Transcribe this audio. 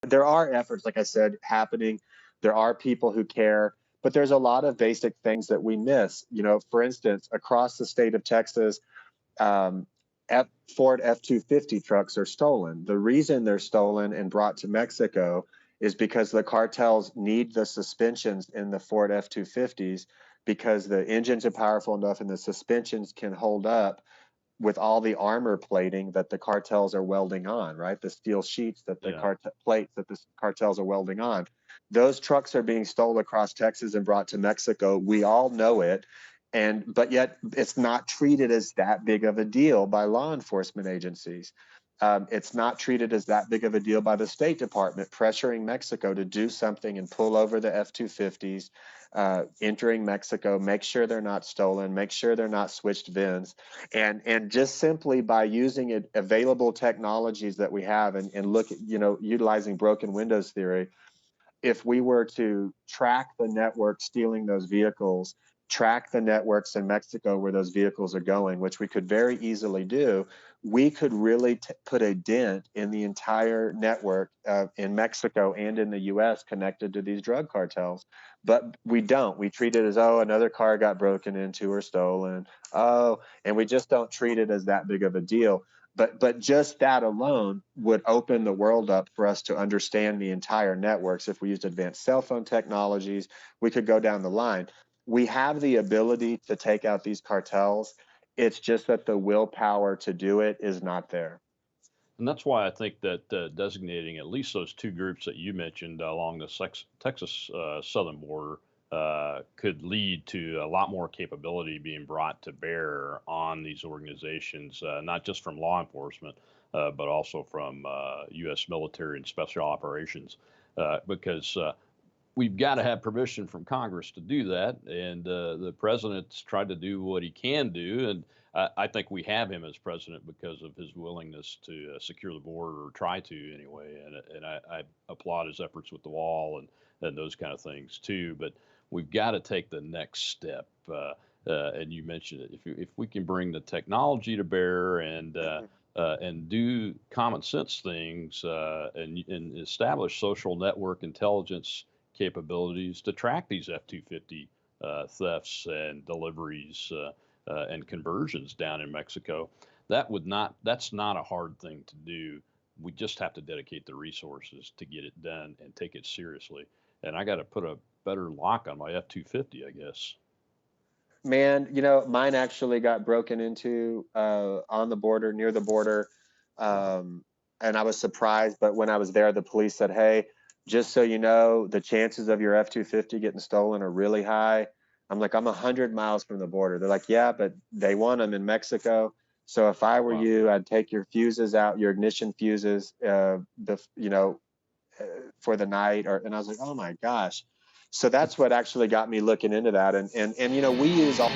There are efforts, like I said, happening. There are people who care, but there's a lot of basic things that we miss. For instance, across the state of Texas, um, Ford F-250 trucks are stolen. The reason they're stolen and brought to Mexico is because the cartels need the suspensions in the Ford F-250s because the engines are powerful enough and the suspensions can hold up with all the armor plating that the cartels are welding on, right? The steel sheets that the plates that the cartels are welding on. Those trucks are being stolen across Texas and brought to Mexico. We all know it. But yet it's not treated as that big of a deal by law enforcement agencies. It's not treated as that big of a deal by the State Department pressuring Mexico to do something and pull over the F-250s entering Mexico, make sure they're not stolen, make sure they're not switched VINs. And just simply by using available technologies that we have and look at, utilizing broken windows theory, if we were to track the network stealing those vehicles, track the networks in Mexico where those vehicles are going, which we could very easily do, we could really put a dent in the entire network in Mexico and in the US connected to these drug cartels. But we don't. We treat it as, oh, another car got broken into or stolen. Oh, and we just don't treat it as that big of a deal. But just that alone would open the world up for us to understand the entire networks. If we used advanced cell phone technologies, we could go down the line. We have the ability to take out these cartels. It's just that the willpower to do it is not there. And that's why I think that designating at least those two groups that you mentioned along the Texas southern border could lead to a lot more capability being brought to bear on these organizations, not just from law enforcement, but also from U.S. military and special operations, because we've got to have permission from Congress to do that. And the president's tried to do what he can do. And I think we have him as president because of his willingness to secure the border, or try to anyway. And I applaud his efforts with the wall and those kind of things too. But we've got to take the next step. And you mentioned it. If we can bring the technology to bear and do common sense things and establish social network intelligence capabilities to track these F-250 thefts and deliveries and conversions down in Mexico, that's not a hard thing to do. We just have to dedicate the resources to get it done and take it seriously. And I got to put a better lock on my F-250, I guess. Man, mine actually got broken into on the border, near the border. And I was surprised, but when I was there, the police said, hey, just so you know, the chances of your F-250 getting stolen are really high. I'm like, I'm 100 miles from the border. They're like, yeah, but they want them in Mexico. So if I were you, I'd take your fuses out, your ignition fuses, for the night. And I was like, oh my gosh. So that's what actually got me looking into that. And we use all